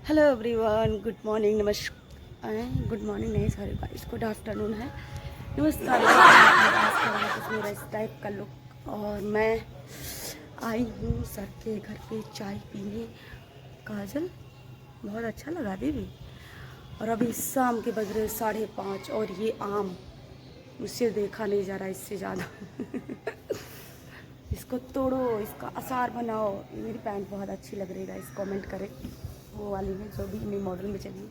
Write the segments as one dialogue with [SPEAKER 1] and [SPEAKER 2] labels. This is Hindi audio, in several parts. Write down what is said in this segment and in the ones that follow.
[SPEAKER 1] हेलो एवरीवन, गुड मॉर्निंग, नमस्कार। गुड मॉर्निंग नहीं, सॉरी गाइस, गुड आफ्टरनून है। नमस्कार। कुछ मेरा इस टाइप का लुक, और मैं आई हूँ सर के घर पे चाय पीने। काजल बहुत अच्छा लगा दीदी। और अभी शाम के बज रहे 5:30, और ये आम मुझसे देखा नहीं जा रहा इससे ज़्यादा। इसको तोड़ो, इसका अचार बनाओ। मेरी पैंट बहुत अच्छी लग रही है गाइस, कमेंट करें। वो वाली है जो भी नई मॉडल में चली है।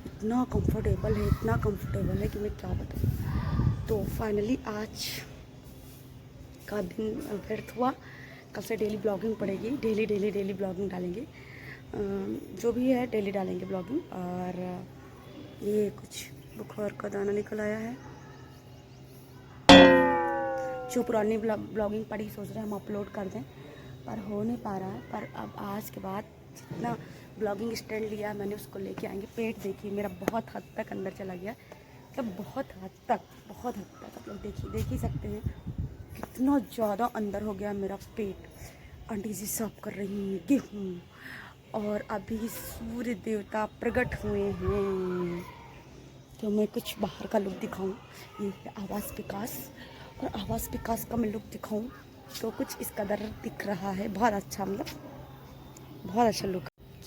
[SPEAKER 1] इतना कंफर्टेबल है कि मैं क्या बताऊँ। तो फाइनली आज का दिन व्यर्थ हुआ। कल से डेली ब्लॉगिंग पड़ेगी, डेली ब्लॉगिंग डालेंगे। जो भी है डेली डालेंगे ब्लॉगिंग। और ये कुछ बुखार का दाना निकल आया है। जो पुरानी ब्लॉगिंग पड़ी सोच रहे हैं हम अपलोड कर दें, पर हो नहीं पा रहा है। पर अब आज के बाद जितना ब्लॉगिंग स्टैंड लिया मैंने उसको लेके आएंगे। पेट देखिए मेरा बहुत हद तक अंदर चला गया, मतलब बहुत हद तक आप लोग देख ही सकते हैं कितना ज़्यादा अंदर हो गया मेरा पेट। आंटी जी साफ कर रही हैं गेहूँ, और अभी सूर्य देवता प्रकट हुए हैं। तो मैं कुछ बाहर का लुक दिखाऊं, ये आवाज़ विकास, और आवाज़ विकास का मैं लुक दिखाऊं तो कुछ इस कदर दिख रहा है। बहुत अच्छा, मतलब बहुत अच्छा लुक।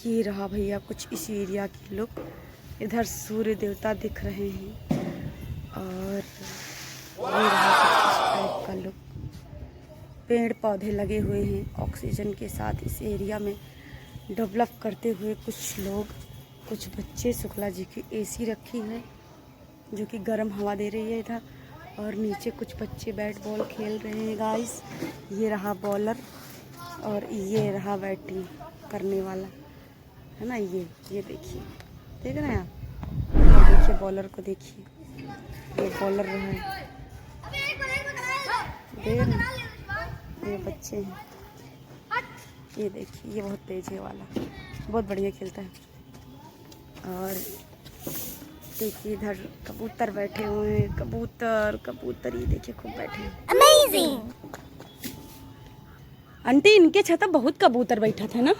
[SPEAKER 1] ये रहा भैया कुछ इस एरिया की लुक। इधर सूर्य देवता दिख रहे हैं, और ये रहा कुछ इस टाइप का लुक। पेड़ पौधे लगे हुए हैं ऑक्सीजन के साथ इस एरिया में डेवलप करते हुए। कुछ लोग, कुछ बच्चे, शुक्ला जी की एसी रखी है जो कि गर्म हवा दे रही है इधर। और नीचे कुछ बच्चे बैट बॉल खेल रहे हैं गाइस। ये रहा बॉलर, और ये रहा बैटिंग करने वाला, है ना। ये देखिए, देख रहे हैं आप। और देखिए बॉलर को, देखिए ये बॉलर रहा है, देख रहे हैं। ये बच्चे हैं, ये देखिए, ये बहुत तेज है वाला, बहुत बढ़िया खेलता है। और देखिए इधर कबूतर बैठे हुए हैं, कबूतर ये देखिए खूब बैठे हैं। अमेजिंग। आंटी इनके छत बहुत कबूतर बैठा था ना,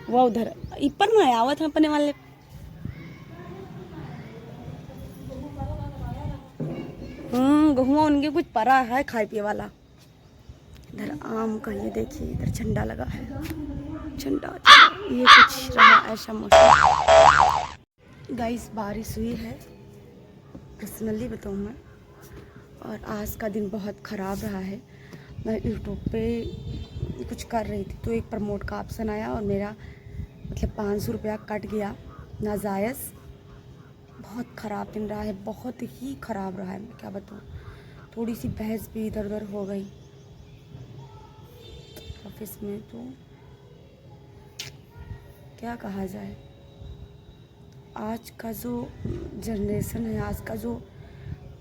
[SPEAKER 1] वो उधर ऊपर में आया हुआ था अपने वाले। गहुआ उनके कुछ परा है खाए पिए वाला। इधर आम का ये देखिए, इधर झंडा लगा है, झंडा। ये कुछ रहा ऐसा मौसम। गाइस बारिश हुई है, पर्सनली बताऊँ मैं। और आज का दिन बहुत ख़राब रहा है। मैं यूट्यूब पे कुछ कर रही थी तो एक प्रमोट का ऑप्शन आया, और मेरा मतलब 500 रुपया कट गया नाजायज़। बहुत ख़राब दिन रहा है, बहुत ही ख़राब रहा है, मैं क्या बताऊँ। थोड़ी सी बहस भी इधर उधर हो गई ऑफिस में, तो क्या कहा जाए। आज का जो जनरेशन है, आज का जो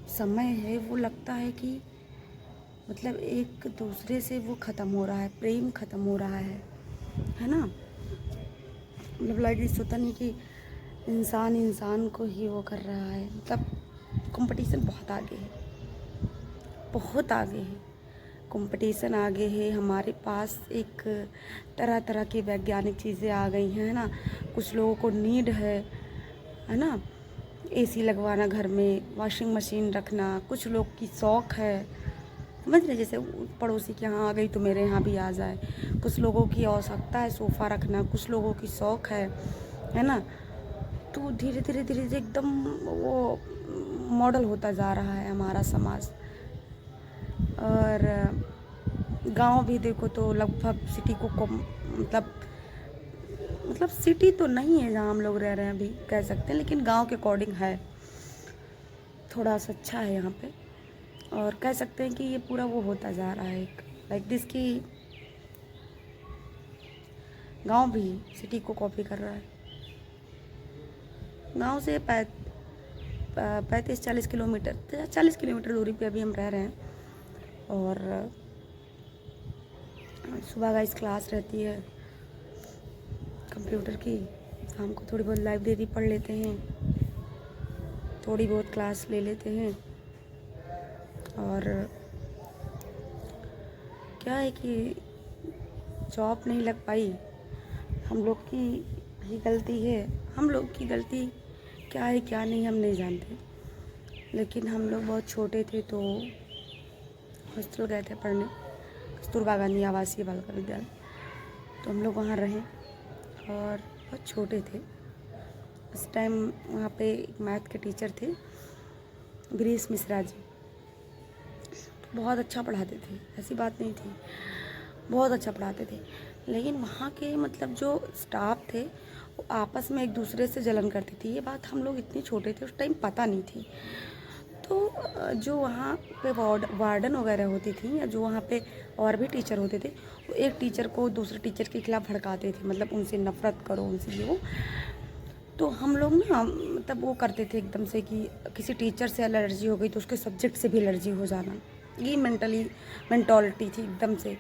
[SPEAKER 1] समय है, वो लगता है कि मतलब एक दूसरे से वो ख़त्म हो रहा है, प्रेम ख़त्म हो रहा है ना। मतलब लाइक इस होता नहीं कि इंसान को ही वो कर रहा है। मतलब कंपटीशन बहुत आगे है, बहुत आगे है, कंपटीशन आगे है। हमारे पास एक तरह तरह की वैज्ञानिक चीज़ें आ गई हैं, है ना। कुछ लोगों को नीड है ना, एसी लगवाना घर में, वॉशिंग मशीन रखना। कुछ लोग की शौक़ है, समझ रहे, जैसे पड़ोसी के यहाँ आ गई तो मेरे यहाँ भी आ जाए। कुछ लोगों की आवश्यकता है सोफ़ा रखना, कुछ लोगों की शौक़ है ना। तो धीरे धीरे एकदम वो मॉडल होता जा रहा है हमारा समाज। और गांव भी देखो तो लगभग सिटी को मतलब सिटी तो नहीं है जहाँ हम लोग रह रहे हैं अभी, कह सकते हैं, लेकिन गांव के अकॉर्डिंग है, थोड़ा सा अच्छा है यहाँ पे। और कह सकते हैं कि ये पूरा वो होता जा रहा है एक लाइक दिस कि गांव भी सिटी को कॉपी कर रहा है। गांव से 35-40 किलोमीटर, 40 किलोमीटर दूरी पे अभी हम रह रहे हैं। और सुबह का इस क्लास रहती है कंप्यूटर की, शाम को थोड़ी बहुत लाइब्रेरी पढ़ लेते हैं, थोड़ी बहुत क्लास ले लेते हैं। और क्या है कि जॉब नहीं लग पाई हम लोग की, वही गलती है, हम लोग की गलती क्या है क्या नहीं हम नहीं जानते, लेकिन हम लोग बहुत छोटे थे तो हॉस्टल गए थे पढ़ने, कस्तूरबा गांधी आवासीय बालिका विद्यालय। तो हम लोग वहाँ रहे और बहुत छोटे थे उस टाइम। वहाँ पे एक मैथ के टीचर थे, गिरीश मिश्रा जी, बहुत अच्छा पढ़ाते थे, ऐसी बात नहीं थी, बहुत अच्छा पढ़ाते थे। लेकिन वहाँ के मतलब जो स्टाफ थे वो आपस में एक दूसरे से जलन करती थी। ये बात हम लोग इतने छोटे थे उस टाइम पता नहीं थी। तो जो वहाँ पे वार्डन वगैरह होती थी या जो वहाँ पे और भी टीचर होते थे, वो एक टीचर को दूसरे टीचर के खिलाफ भड़काते थे, मतलब उनसे नफ़रत करो, उनसे ये वो। तो हम लोग ना मतलब वो करते थे एकदम से कि किसी टीचर से एलर्जी हो गई तो उसके सब्जेक्ट से भी एलर्जी हो जाना, ये मेंटॉलिटी थी एकदम से।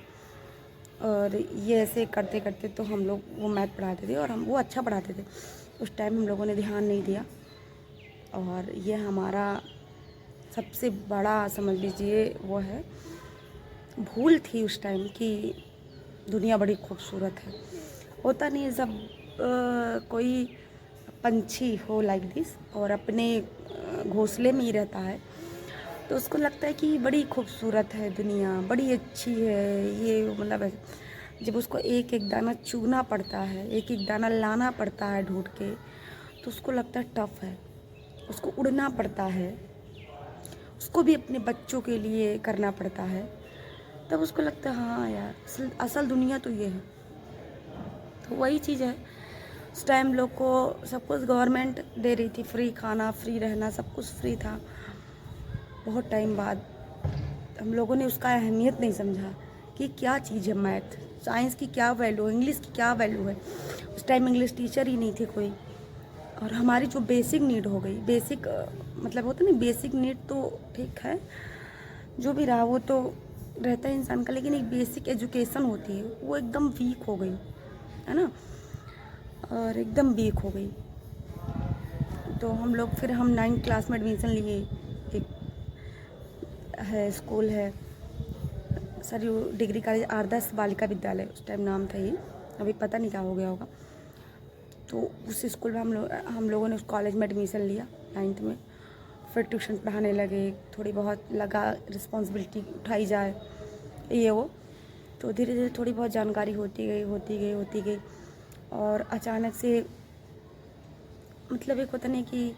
[SPEAKER 1] और ये ऐसे करते करते तो हम लोग वो मैथ पढ़ाते थे और हम वो अच्छा पढ़ाते थे। उस टाइम हम लोगों ने ध्यान नहीं दिया और ये हमारा सबसे बड़ा समझ लीजिए वो है भूल थी उस टाइम कि दुनिया बड़ी खूबसूरत है। होता नहीं है जब कोई पंछी हो लाइक दिस और अपने घोंसले में ही रहता है तो उसको लगता है कि बड़ी खूबसूरत है दुनिया, बड़ी अच्छी है ये, मतलब जब उसको एक एक दाना चुगना पड़ता है, एक एक दाना लाना पड़ता है ढूंढ के, तो उसको लगता है टफ है, उसको उड़ना पड़ता है, उसको भी अपने बच्चों के लिए करना पड़ता है, तब उसको लगता है हाँ यार असल दुनिया तो ये है। तो वही चीज़ है, उस टाइम लोग को सब कुछ गवर्नमेंट दे रही थी, फ्री खाना, फ्री रहना, सब कुछ फ्री था। बहुत टाइम बाद हम लोगों ने उसका अहमियत नहीं समझा कि क्या चीज़ है मैथ, साइंस की क्या वैल्यू, इंग्लिश की क्या वैल्यू है। उस टाइम इंग्लिश टीचर ही नहीं थे कोई। और हमारी जो बेसिक नीड हो गई, बेसिक मतलब होता नहीं, बेसिक नीड तो ठीक है, जो भी रहा वो तो रहता है इंसान का, लेकिन एक बेसिक एजुकेशन होती है वो एकदम वीक हो गई है ना, और एकदम वीक हो गई। तो हम लोग फिर हम 9th क्लास में एडमिशन लिए, एक है स्कूल है सरयू डिग्री कॉलेज आदर्श बालिका विद्यालय, उस टाइम नाम था ये, अभी पता नहीं क्या हो गया होगा। तो उस स्कूल में हम लोगों ने उस कॉलेज में एडमिशन लिया 9th में। फिर ट्यूशन पढ़ाने लगे, थोड़ी बहुत लगा रिस्पॉन्सिबिलिटी उठाई जाए ये वो। तो धीरे धीरे थोड़ी बहुत जानकारी होती गई और अचानक से मतलब एक होता नहीं कि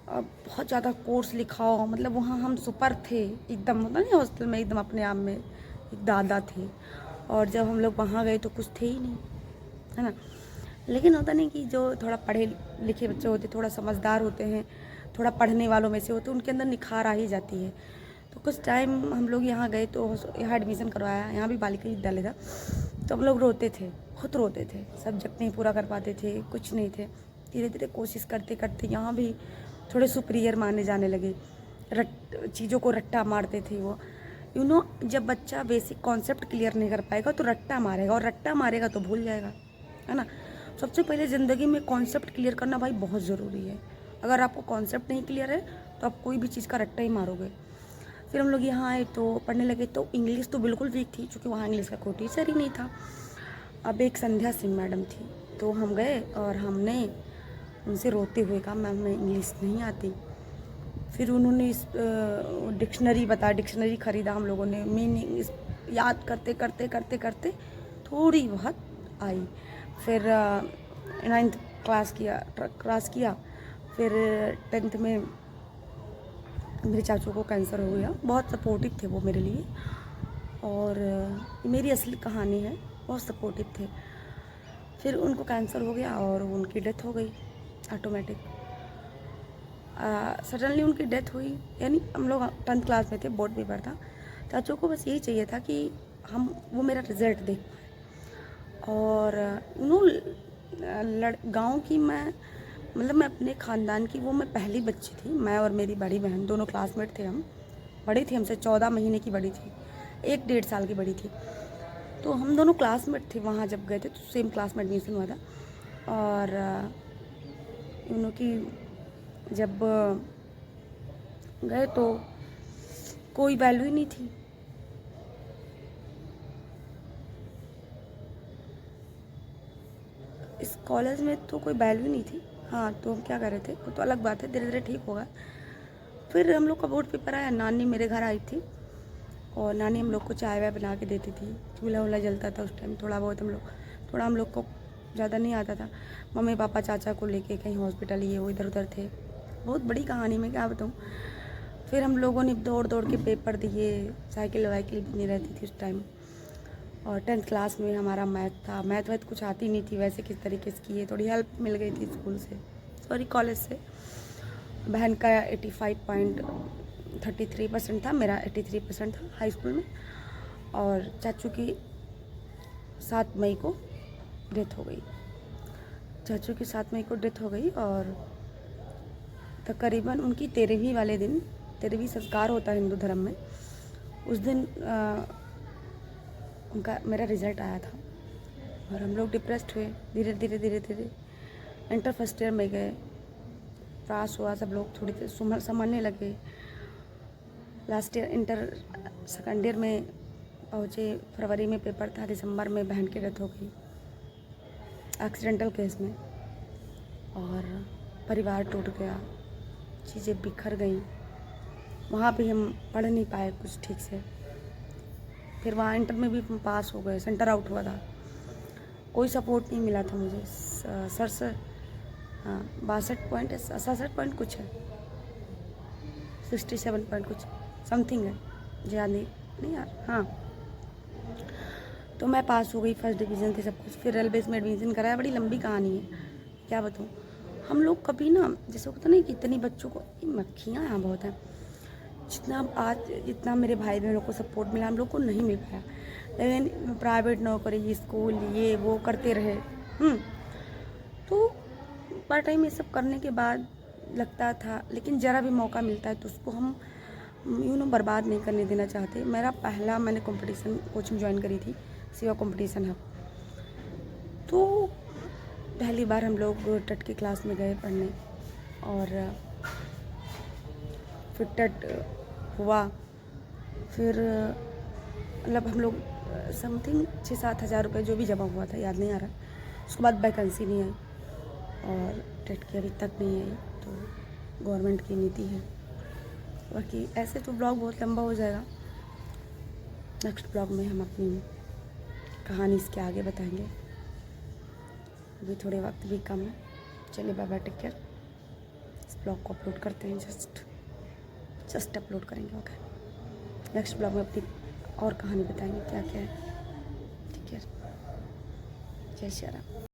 [SPEAKER 1] बहुत ज़्यादा कोर्स लिखाओ, मतलब वहाँ हम सुपर थे एकदम, होता नहीं हॉस्टल में एकदम अपने आप में एक दादा थे। और जब हम लोग वहाँ गए तो कुछ थे ही नहीं, है ना। लेकिन होता नहीं कि जो थोड़ा पढ़े लिखे बच्चे होते, थोड़ा समझदार होते हैं, थोड़ा पढ़ने वालों में से होते, उनके अंदर निखार आ ही जाती है। तो कुछ टाइम हम लोग यहाँ गए तो यहाँ एडमिशन करवाया, यहाँ भी बालिका विद्यालय था। तो हम लोग रोते थे, बहुत रोते थे, सब्जेक्ट नहीं पूरा कर पाते थे, कुछ नहीं थे। धीरे धीरे कोशिश करते करते यहाँ भी थोड़े सुपीरियर माने जाने लगे, चीज़ों को रट्टा मारते थे वो, जब बच्चा बेसिक कॉन्सेप्ट क्लियर नहीं कर पाएगा तो रट्टा मारेगा, और रट्टा मारेगा तो भूल जाएगा, है ना। सबसे पहले ज़िंदगी में कॉन्सेप्ट क्लियर करना भाई बहुत ज़रूरी है। अगर आपको कॉन्सेप्ट नहीं क्लियर है तो आप कोई भी चीज़ का रट्टा ही मारोगे। फिर हम लोग यहाँ आए तो पढ़ने लगे, तो इंग्लिश तो बिल्कुल वीक थी क्योंकि वहाँ इंग्लिश का कोई टीचर ही नहीं था। अब एक संध्या सिंह मैडम थी, तो हम गए और हमने उनसे रोते हुए कहा मैम हमें इंग्लिश नहीं आती। फिर उन्होंने इस डिक्शनरी ख़रीदा, हम लोगों ने मीनिंग याद करते करते करते करते थोड़ी बहुत आई। फिर 9th क्लास किया। फिर 10th में मेरे चाचू को कैंसर हो गया, बहुत सपोर्टिव थे वो मेरे लिए, और मेरी असली कहानी है, बहुत सपोर्टिव थे। फिर उनको कैंसर हो गया और उनकी डेथ हो गई ऑटोमेटिक, सडनली उनकी डेथ हुई। यानी हम लोग 10th क्लास में थे, बोर्ड पेपर था। चाचू को बस यही चाहिए था कि वो मेरा रिज़ल्ट देख पाए। और गांव की मैं अपने ख़ानदान की मैं पहली बच्ची थी। मैं और मेरी बड़ी बहन दोनों क्लासमेट थे, हम बड़ी थी हमसे, 14 महीने की बड़ी थी, 1-1.5 साल की बड़ी थी। तो हम दोनों क्लासमेट थे, वहाँ जब गए थे तो सेम क्लास में एडमिशन हुआ था। और उनकी जब गए तो कोई वैल्यू ही नहीं थी। इस कॉलेज में तो कोई वैल्यू नहीं थी। हाँ, तो हम क्या कर रहे थे वो तो अलग बात है, धीरे धीरे ठीक होगा। फिर हम लोग का बोर्ड पेपर आया, नानी मेरे घर आई थी और नानी हम लोग को चाय वाय बना के देती थी। चूल्हा वूल्हा जलता था उस टाइम, थोड़ा हम लोग को ज़्यादा नहीं आता था। मम्मी पापा चाचा को लेके कहीं हॉस्पिटल ये वो इधर उधर थे। बहुत बड़ी कहानी में क्या बताऊँ। फिर हम लोगों ने दौड़ दौड़ के पेपर दिए, साइकिल वाइकिल भी नहीं रहती थी उस टाइम। और 10th क्लास में हमारा मैथ था। मैथ वैथ कुछ आती नहीं थी वैसे किस तरीके से की है, थोड़ी हेल्प मिल गई थी स्कूल से, सॉरी कॉलेज से। बहन का 85.33% था, मेरा 83% था हाई स्कूल में। और चाचू की 7 मई को डेथ हो गई। चाचू की 7 मई को डेथ हो गई और तकरीबन उनकी 13वीं वाले दिन, 13वीं संस्कार होता है हिंदू धर्म में, उस दिन उनका मेरा रिज़ल्ट आया था। और हम लोग डिप्रेस्ड हुए। धीरे धीरे धीरे धीरे इंटर फर्स्ट ईयर में गए, पास हुआ, सब लोग थोड़ी देर समझने लगे। Last year inter second year में पहुँचे, फरवरी में पेपर था, दिसंबर में बहन की डेथ हो गई एक्सीडेंटल केस में। और परिवार टूट गया, चीज़ें बिखर गई। वहाँ भी हम पढ़ नहीं पाए कुछ ठीक से। फिर वहाँ इंटर में भी हम पास हो गए, सेंटर आउट हुआ था, कोई सपोर्ट नहीं मिला था मुझे। सर से हाँ 62 पॉइंट कुछ है, 67 पॉइंट कुछ समथिंग है, याद नहीं यार। हाँ, तो मैं पास हो गई, फर्स्ट डिवीज़न थी सब कुछ। फिर रेलवेज में एडमिशन कराया, बड़ी लंबी कहानी है, क्या बताऊँ। हम लोग कभी ना, जैसे होता नहीं कि इतनी बच्चों को, मक्खियाँ यहाँ बहुत हैं, जितना मेरे भाई बहनों को सपोर्ट मिला हम लोग को नहीं मिल पाया। लेकिन प्राइवेट नौकरी, स्कूल, ये वो करते रहे। तो पार्ट टाइम ये सब करने के बाद लगता था, लेकिन ज़रा भी मौका मिलता है तो उसको हम बर्बाद नहीं करने देना चाहते। मैंने कंपटीशन कोचिंग ज्वाइन करी थी, सिवा कंपटीशन हब। तो पहली बार हम लोग टेट की क्लास में गए पढ़ने और फिर टेट हुआ। फिर मतलब हम लोग समथिंग 6-7 हज़ार रुपये जो भी जमा हुआ था, याद नहीं आ रहा। उसके बाद वैकेंसी नहीं आई और टेट की अभी तक नहीं आई, तो गवर्नमेंट की नीति है। बाकी ऐसे तो ब्लॉग बहुत लंबा हो जाएगा। नेक्स्ट ब्लॉग में हम अपनी कहानी इसके आगे बताएंगे। अभी थोड़े वक्त भी कम है। चलिए बाय बाय, टेक केयर। इस ब्लॉग को अपलोड करते हैं, जस्ट अपलोड करेंगे। ओके, नेक्स्ट ब्लॉग में अपनी और कहानी बताएंगे क्या क्या है। ठीक है, जय श्री राम।